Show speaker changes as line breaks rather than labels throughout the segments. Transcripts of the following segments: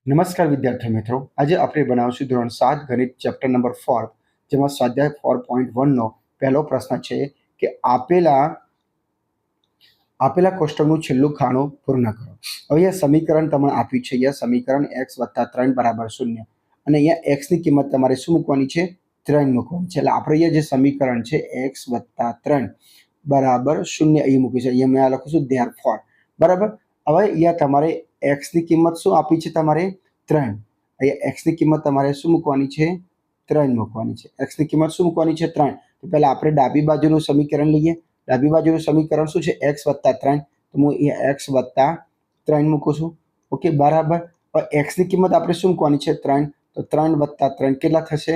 નમસ્કાર વિદ્યાર્થી મિત્રો, આજે આપણે બનાવશું ધોરણ 7 ગણિત ચેપ્ટર નંબર 4, જેમાં સ્વાધ્યાય 4.1નો પહેલો પ્રશ્ન છે કે આપેલા કોષ્ટકનું છેલ્લું ખાનું પૂર્ણ કરો. હવે અહીંયા સમીકરણ તમને આપ્યું છે. અહીંયા સમીકરણ x + 3 = 0 અને અહીંયા x ની કિંમત તમારે શું મૂકવાની છે? 3 મૂકવાની છે. એટલે આપણે અહીંયા જે સમીકરણ છે x + 3 = 0 અહીં મૂકી છે. અહીંયા મેં આ લખું છું ધેરફોર. બરાબર. હવે અહીંયા તમારે x ની કિંમત શું આપી છે? તમારે 3. અહીંયા x ની કિંમત તમારે શું મૂકવાની છે? 3 મૂકવાની છે. x ની કિંમત શું મૂકવાની છે? 3. તો પહેલા આપણે ડાબી બાજુનું સમીકરણ લઈએ. ડાબી બાજુનું સમીકરણ શું છે? x + 3. તો હું અહીંયા x + 3 મૂકું છું. ઓકે, બરાબર. હવે x ની કિંમત આપણે શું મૂકવાની છે? 3. તો 3 + 3 કેટલા થશે?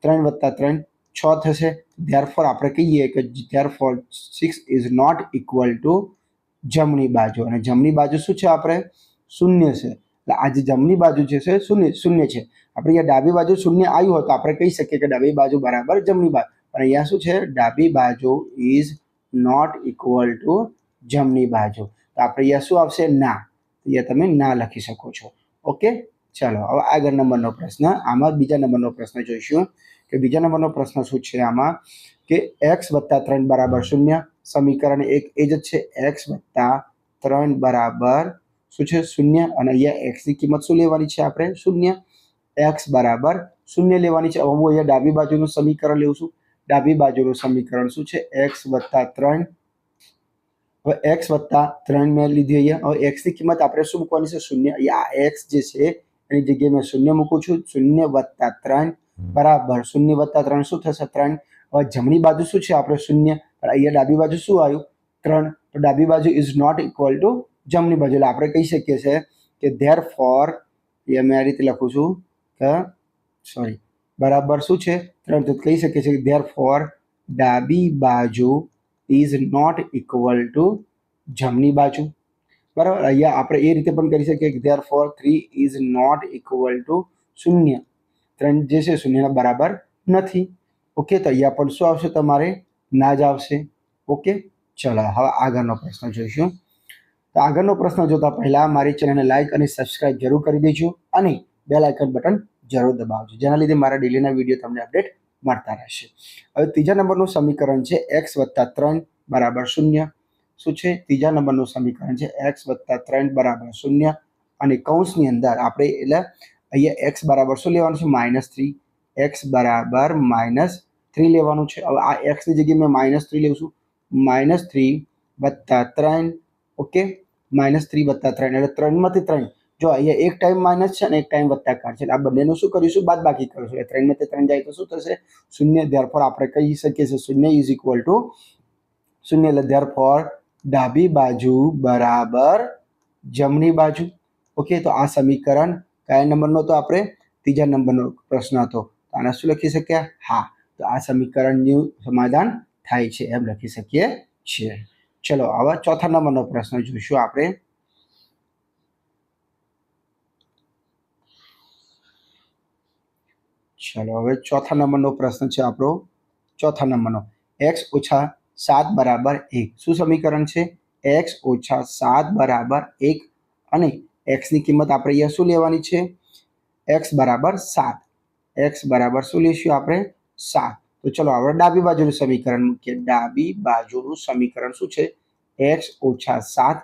3 + 3 6 થશે. ધેરફોર આપણે કહીએ કે therefore 6 is not equal to જમણી બાજુ, અને જમણી બાજુ શું છે? આપણે 0 છે. એટલે આ જે જમણી બાજુ છે 0 છે. આપણે અહીંયા ડાબી બાજુ 0 આવ્યું હોય તો આપણે કહી શકીએ કે ડાબી બાજુ બરાબર જમણી બાજુ. પણ અહીંયા શું છે? ડાબી બાજુ ઇઝ નોટ ઇક્વલ ટુ જમણી બાજુ. તો આપણે અહીંયા શું આવશે? ના. અહીંયા તમે ના લખી શકો છો. ઓકે, ચાલો હવે આગળ નંબરનો પ્રશ્ન. આમાં બીજા નંબરનો પ્રશ્ન જોઈશું કે બીજા નંબરનો પ્રશ્ન શું છે આમાં કે x + 3 = 0. સમીકરણ 1 એ જ છે. x + 3 બરાબર શું છે? 0. અને અહીંયા x ની કિંમત શું લેવાની છે? આપણે 0. x બરાબર 0 લેવાની છે. હવે હું અહીંયા ડાબી બાજુનું સમીકરણ લઉં છું. ડાબી બાજુનું સમીકરણ શું છે? x + 3. હવે x + 3 મેં લીધી અહીંયા. હવે x ની કિંમત આપણે શું મૂકવાની છે? 0. અહીંયા આ x જે છે એની જગ્યાએ મેં 0 મૂકું છું. 0 + 3 બરાબર 0 + 3 શું થશે? 3. હવે જમણી બાજુ શું છે? આપણે 0. પણ અહીંયા ડાબી બાજુ શું આવ્યું? 3. તો ડાબી બાજુ ઇઝ નોટ ઇક્વલ ટુ જમણી બાજુ. એટલે આપણે કહી શકીએ છીએ કે ધેરફોર, એ મેં આ રીતે લખું છું કે બરાબર શું છે? 3. તો કહી શકીએ છીએ કે ધેરફોર ડાબી બાજુ ઇઝ નોટ ઇક્વલ ટુ જમણી બાજુ. બરાબર. અહીંયા આપણે એ રીતે પણ કરી શકીએ કે therefore 3 is not equal to 0. 3 જે છે 0 બરાબર નથી. ઓકે, તો અહીંયા પણ શું આવશે? તમારે ના જ આવશે. ઓકે, ચલો હવે આગળનો પ્રશ્ન જોઈશું. તો આગળનો પ્રશ્ન જોતા પહેલા મારી ચેનલને લાઈક અને સબસ્ક્રાઇબ જરૂર કરી દેજો અને બેલ આઇકન બટન જરૂર દબાવજો, જેના લીધે મારા ડેલીના વિડીયો તમને અપડેટ મળતા રહેશે. હવે ત્રીજા નંબરનું સમીકરણ છે x + 3 = 0. શું છે? ત્રીજા નંબરનું સમીકરણ છે x + 3 = 0 અને કૌંસની અંદર આપણે એટલે અહીંયા x બરાબર શું લેવાનું છે? -3. x બરાબર -3 લેવાનું છે. હવે આ x ની જગ્યાએ મેં -3 લઉં છું. -3 + 3. ઓકે, -3 + 3 એટલે 3 માંથી 3. જો અહીંયા એક ટાઈમ માઇનસ છે અને એક ટાઈમ વત્તાકાર છે. આ બંનેનું શું કરીશું? બાદબાકી કરીશું. એટલે 3 માંથી 3 જાય તો શું થશે? 0. ધેરફોર આપણે કહી શકીએ છીએ 0 ઇઝ ઇક્વલ ટુ 0. એટલે ધેરફોર ડાબી બાજુ બરાબર જમણી બાજુ. ઓકે, તો આ સમીકરણ કયા નંબરનો હતો? આપણે ત્રીજા નંબરનો પ્રશ્ન હતો. તો આને શું લખી શક્યા? હા. તો આ સમીકરણનું સમાધાન થાય છે એમ લખી શકીએ છીએ. ચલો હવે ચોથા નંબરનો પ્રશ્ન જોઈશું આપણે. ચલો હવે ચોથા નંબરનો પ્રશ્ન છે આપણો. ચોથા નંબરનો x - 7 = 1. શું સમીકરણ છે? x - 7 = 1 અને x ની કિંમત આપણે અહીંયા શું લેવાની છે? x બરાબર 7. x બરાબર શું લેશું આપણે? 7. તો ચલો આપણે ડાબી બાજુનું સમીકરણ મૂકીએ. ડાબી બાજુનું સમીકરણ શું છે? x - 7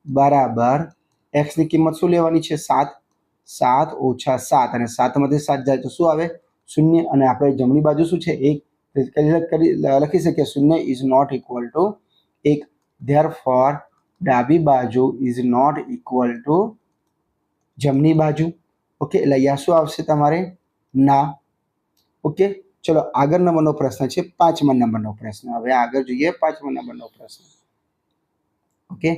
બરાબર x ની કિંમત શું લેવાની છે? 7. 7 - 7 અને 7 માંથી 7 જાય તો શું આવે? 0. અને આપણે જમણી બાજુ શું છે? 1. લખી શકીએ 0 is not equal to 1. Therefore ડાબી બાજુ ઇઝ નોટ ઇક્વલ ટુ જમણી બાજુ. ઓકે, એટલે અહીંયા શું આવશે? તમારે ના. ઓકે, ચલો આગળ નંબરનો પ્રશ્ન છે 5મા નંબરનો પ્રશ્ન. હવે આગળ જોઈએ 5મા નંબરનો પ્રશ્ન. ઓકે,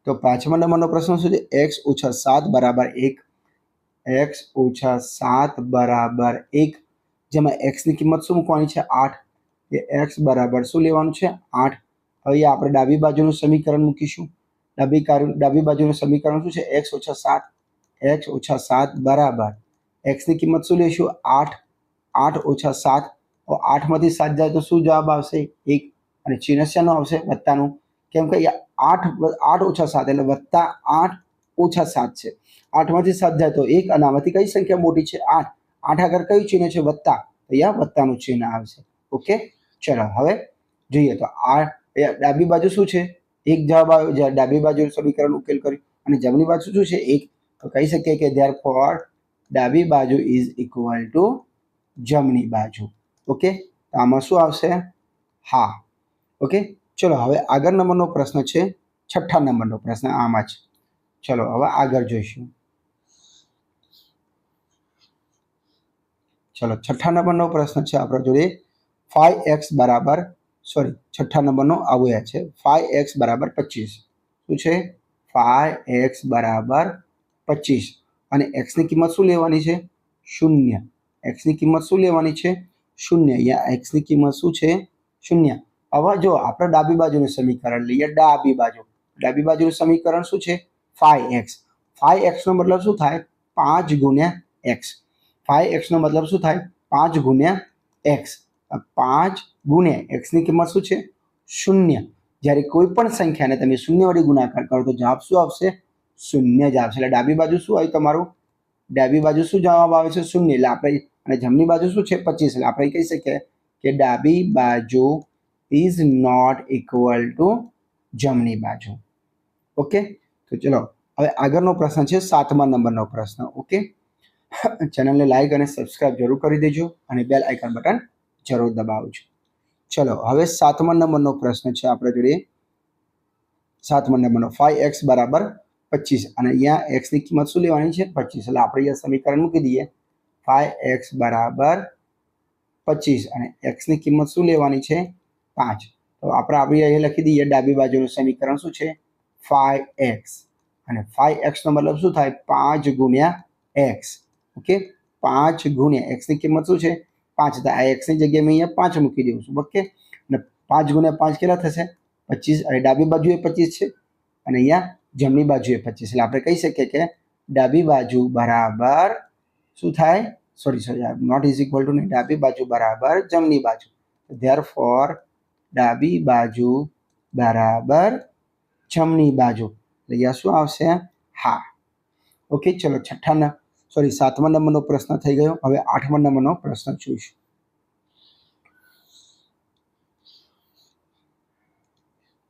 તો 5મા નંબરનો પ્રશ્ન શું છે? x - 7 = 1. x - 7 = 1, જેમાં x ની કિંમત શું મૂકવાની છે? 8. એ x બરાબર શું લેવાનું છે? 8. હવે આપણે ડાબી બાજુનું સમીકરણ મૂકીશું. ડાબી બાજુનું સમીકરણ શું છે? x - 7. x - 7 બરાબર x ની કિંમત શું લેશું? 8. 8 - 7. 8 માંથી 7 જાય તો શું જવાબ આવશે? 1. અને ચિહ્ન શેનું આવશે? વત્તાનું. કેમ કે 8 - 7 એટલે +8 ઓછા 7 છે. 8 માંથી 7 જાય તો 1 અને આમાંથી કઈ સંખ્યા મોટી છે? 8. 8 આગળ કયું ચિહ્ન છે? વત્તા. અહીંયા વત્તાનું ચિહ્ન આવશે. ઓકે, ચલો હવે જોઈએ તો આ ડાબી બાજુ શું છે? એક જવાબ આવ્યો જ્યારે ડાબી બાજુ સમીકરણ ઉકેલ કર્યું અને જમણી બાજુ શું છે? એક. તો કહી શકીએ કે ધેરફોર ડાબી બાજુ ઇઝ ઇક્વલ ટુ જમણી બાજુ. ઓકે, તો આમાં શું આવશે? હા. ઓકે, ચલો હવે આગળ નંબરનો પ્રશ્ન છે 6થા નંબરનો પ્રશ્ન આમાં જ. ચલો હવે આગળ જોઈશું. ચલો 6થા નંબરનો પ્રશ્ન છે આપણા જોડે 5x બરાબર 6થા નંબરનો આવ્યો છે 5x બરાબર 25. શું છે? 5x બરાબર 25 અને x ની કિંમત શું લેવાની છે? 0. x ની કિંમત શું લેવાની છે? 0. અહીંયા x ની કિંમત શું છે? 0. હવે જો આપણે ડાબી બાજુનું સમીકરણ લઈએ. ડાબી બાજુનું સમીકરણ શું છે? 5x. 5x નો મતલબ શું થાય? 5 ગુણ્યા x. 5x નો મતલબ શું થાય? 5 ગુણ્યા x. 5 ગુણ્યા x ની કિંમત શું છે? 0. જ્યારે કોઈ પણ સંખ્યાને તમે 0 વડે ગુણાકાર કરો તો જવાબ શું આવશે? 0 જ આવશે. એટલે ડાબી બાજુ શું આવ્યું તમારું? ડાબી બાજુ શું જવાબ આવે છે? 0. એટલે આપણે અને જમણી બાજુ શું છે? 25. એટલે આપણે કહી શકીએ કે ડાબી બાજુ ઇઝ નોટ ઇક્વલ ટુ જમણી બાજુ. ઓકે, તો ચલો હવે આગળનો પ્રશ્ન છે 7મા નંબરનો પ્રશ્ન. ઓકે, ચેનલને લાઈક અને સબસ્ક્રાઇબ જરૂર કરી દેજો અને બેલ આઇકન બટન જરૂર દબાવજો. ચલો હવે 7મા નંબરનો પ્રશ્ન છે આપણે જોડે. 7મા નંબરનો 5x બરાબર 25 અને અહીંયા x ની કિંમત શું લેવાની છે? 25. એટલે આપણે અહીંયા સમીકરણ મૂકી દઈએ. 5x બરાબર 25 અને x ની કિંમત શું લેવાની છે? 5. તો આપણે અહીંયા લખી દઈએ ડાબી બાજુનું સમીકરણ શું છે? 5x અને 5x નો મતલબ શું થાય? 5 ગુણ્યા x. ઓકે, 5 ગુણ્યા x ની કિંમત શું છે? 5. તો આ x ની જગ્યાએ મેં અહીંયા 5 મૂકી દઉં છું. ઓકે, અને 5 ગુણ્યા 5 કેટલા થશે? 25. અને ડાબી બાજુએ 25 છે અને અહીંયા જમણી બાજુએ 25. એટલે આપણે કહી શકીએ કે ડાબી બાજુ બરાબર શું થાય? નોટ ઇઝ ઇક્વલ ટુ ડાબી બાજુ બરાબર જમણી બાજુ. ધેરફોર ડાબી બાજુ બરાબર જમણી બાજુ. એટલે અહીંયા શું આવશે? હા. ઓકે, ચલો 7મા નંબરનો પ્રશ્ન થઈ ગયો. હવે 8મા નંબરનો પ્રશ્ન જોઈશું.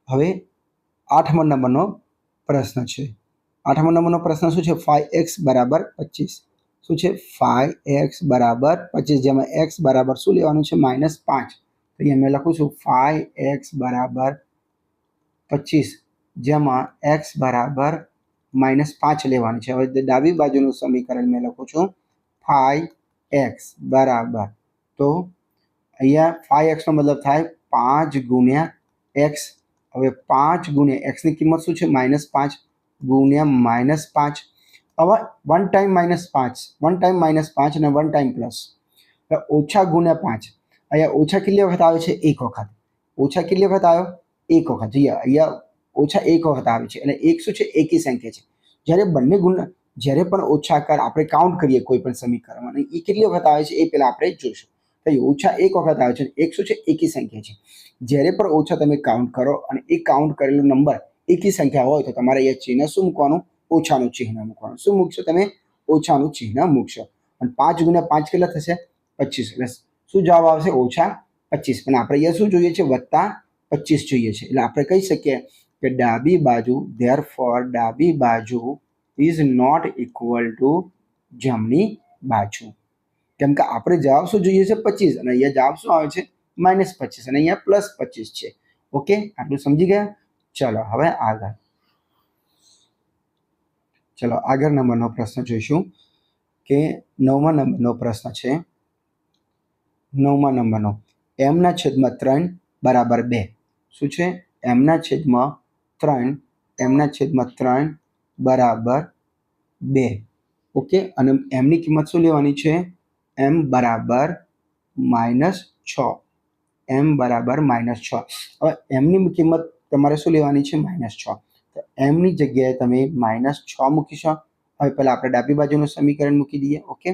હવે 8મા નંબરનો પ્રશ્ન છે. 8મા નંબરનો પ્રશ્ન શું છે? 5x બરાબર 25. શું છે? 5x બરાબર 25 જેમાં x બરાબર શું લેવાનું છે? -5. તો અહીંયા મેં લખું છું 5x બરાબર 25 જેમાં x બરાબર -5 લેવાનું છે. હવે ડાબી બાજુનું સમીકરણ મેં લખું છું 5x બરાબર, તો અહીંયા 5x નો મતલબ થાય 5 ગુણ્યા x. હવે 5 ગુણ્યા x ની કિંમત શું છે? -5 ગુણ્યા -5. હવે 1 ટાઈમ -5 અને 1 ટાઈમ પ્લસ. ઓછા ગુણ્યા 5. અહીંયા ઓછા કેટલી વખત આવે છે? 1 વખત. ઓછા કેટલી વખત આવ્યો? 1 વખત. અહીંયા ઓછા 1 વખત આવે છે અને 1 શું છે? એકી સંખ્યા છે. જ્યારે પણ ઓછાકાર આપણે કાઉન્ટ કરીએ કોઈ પણ સમીકરણમાં એ કેટલી વખત આવે છે એ પહેલા આપણે જોઈશું. તો ઓછા 1 વખત આવે છે. 1 શું છે? એકી સંખ્યા છે. જ્યારે પણ ઓછા તમે કાઉન્ટ કરો અને એ કાઉન્ટ કરેલો નંબર એકી સંખ્યા હોય તો તમારે અહીંયા ચિહ્ન શું મૂકવાનું? ઓછાનું ચિહ્ન મૂકવાનું. શું મૂકશો તમે? ઓછાનું ચિહ્ન મૂકશો. અને 5 ગુણ્યા 5 કેટલા થશે? 25. એટલે શું જવાબ આવશે? -25. પણ આપણે અહીંયા શું જોઈએ છે? +25 જોઈએ છે. એટલે આપણે કહી શકીએ કે ડાબી બાજુ ધેરફોર ડાબી બાજુ ઇઝ નોટ ઇક્વલ ટુ જમણી બાજુ. કેમ કે આપણે જવાબ શું જોઈએ છે? 25 અને અહીંયા જવાબ શું આવે છે? -25 અને અહીંયા +25 છે. ઓકે, આટલું સમજી ગયા? ચલો હવે આગળ નંબરનો પ્રશ્ન જોઈશું કે 9મા નંબરનો પ્રશ્ન છે. 9મા નંબરનો m/3 બરાબર 2. શું છે? m/3 બરાબર 2. ઓકે, અને m ની કિંમત શું લેવાની છે? m બરાબર -6. m બરાબર -6. હવે m ની કિંમત તમારે શું લેવાની છે? -6. તો m ની જગ્યાએ તમે -6 મૂકીશો. હવે પહેલા આપણે ડાબી બાજુનું સમીકરણ મૂકી દઈએ. ઓકે,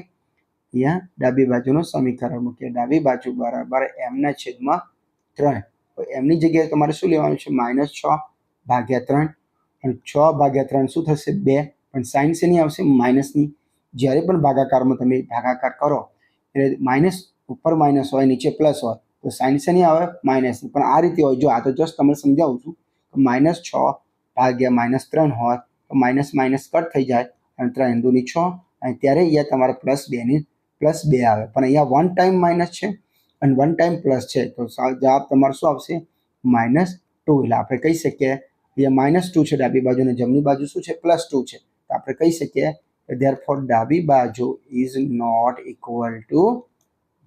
અહીંયા ડાબી બાજુનું સમીકરણ મૂકીએ. ડાબી બાજુ બરાબર m/3. m ની જગ્યાએ તમારે શું લેવાનું છે? -6 ભાગ્યા 3. અને 6 ભાગ્યા 3 શું થશે? 2. પણ સાઇન શેની આવશે? માઇનસની. જ્યારે પણ ભાગાકારમાં તમે ભાગાકાર કરો એટલે માઇનસ ઉપર માઇનસ હોય, નીચે પ્લસ હોય, તો સાઇન શેની આવે? માઇનસની. પણ આ રીતે હોય, જો આ તો જસ્ટ તમને સમજાવું છું, -6 ભાગ્યા -3 હોય તો માઇનસ માઇનસ કટ થઈ જાય અને 3 દુની 6, અને ત્યારે અહીંયા તમારે +2 આવે. પણ અહીંયા વન ટાઈમ માઇનસ છે અને વન ટાઈમ પ્લસ છે, તો જવાબ તમારો શું આવશે? -2. એટલે આપણે કહી શકીએ અહીંયા -2 છે ડાબી બાજુ અને જમણી બાજુ શું છે? +2 છે. તો આપણે કહી શકીએ કે ધેરફોર ડાબી બાજુ ઇઝ નોટ ઇક્વલ ટુ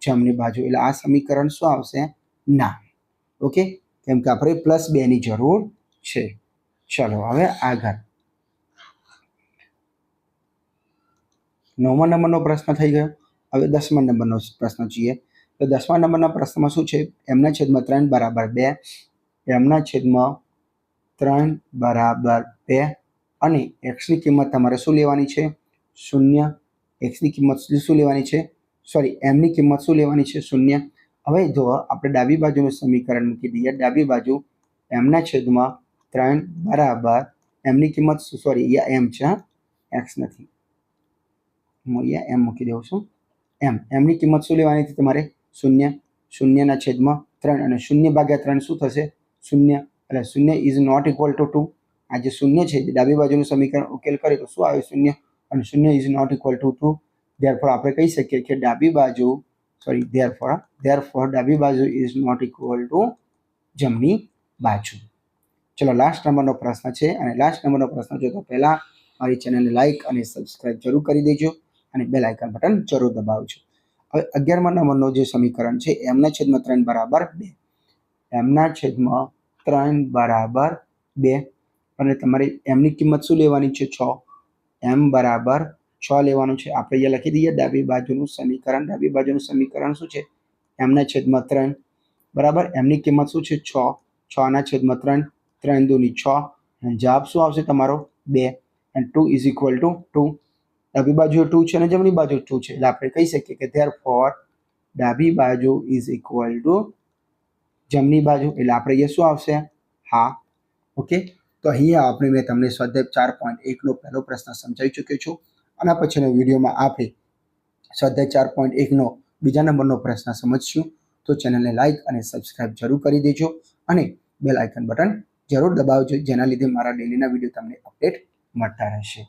જમણી બાજુ. એટલે આ સમીકરણ શું આવશે? ના. ઓકે, કેમ કે આપણે +2 ની જરૂર છે. ચલો હવે આગળ 9મા નંબરનો પ્રશ્ન થઈ ગયો. હવે 10મા નંબરનો પ્રશ્ન જોઈએ. તો 10મા નંબરના પ્રશ્નમાં શું છે? m/3 બરાબર 2, m/3 બરાબર 2 અને x ની કિંમત તમારે શું લેવાની છે? 0. x ની કિંમત શું લેવાની છે? સોરી, m ની કિંમત શું લેવાની છે? 0. હવે જો આપણે ડાબી બાજુનું સમીકરણ મૂકી દઈએ. ડાબી બાજુ m/3 બરાબર m ની કિંમત, સોરી અહીંયા m છે, x નથી, હું અહીંયા m મૂકી દઉં છું. m ની કિંમત શું લેવાની હતી તમારે? 0. 0/3 અને 0/3 શું થશે? 0. એટલે 0 ઇઝ નોટ ઇક્વલ ટુ 2. આ જે 0 છે ડાબી બાજુનું સમીકરણ ઉકેલ કરે તો શું આવે? 0. અને 0 is not equal to 2. Therefore આપણે કહી શકીએ કે ડાબી બાજુ, સોરી, ધેરફોર ડાબી બાજુ ઇઝ નોટ ઇક્વલ ટુ જમણી બાજુ. ચલો લાસ્ટ નંબરનો પ્રશ્ન છે, અને લાસ્ટ નંબરનો પ્રશ્ન જોતા પહેલા મારી ચેનલને લાઇક અને સબસ્ક્રાઇબ જરૂર કરી દેજો અને બેલ આઇકન બટન જરૂર દબાવજો. હવે 11મા નંબરનો જે સમીકરણ છે m/3 બરાબર 2, m/3 બરાબર 2 અને તમારે m ની કિંમત શું લેવાની છે? 6. m બરાબર 6 લેવાનું છે. આપણે અહીંયા લખી દઈએ ડાબી બાજુનું સમીકરણ. ડાબી બાજુનું સમીકરણ શું છે? m/3 બરાબર m ની કિંમત શું છે? 6. 6/3, 3 દુની 6, અને જવાબ શું આવશે તમારો? 2. અને 2 ઇઝ ઇક્વલ ટુ 2. ડાબી બાજુ 2 છે અને જમણી બાજુ 2 છે, એટલે આપણે કહી શકીએ કે ધેરફોર ડાબી બાજુ ઇઝ ઇક્વલ ટુ જમણી બાજુ. એટલે આપણે અહીંયા શું આવશે? હા. ઓકે, તો અહીંયા આપણે મેં તમને સ્વાધ્યાય 4.1નો પહેલો પ્રશ્ન સમજાવી ચૂક્યો છું. આના પછીના વિડીયોમાં આપણે સ્વાધ્યાય 4.1નો બીજા નંબરનો પ્રશ્ન સમજશું. તો ચેનલને લાઇક અને સબસ્ક્રાઇબ જરૂર કરી દેજો અને બેલ આઇકન બટન જરૂર દબાવજો, જેના લીધે મારા ડેલીના વિડીયો તમને અપડેટ મળતા રહેશે.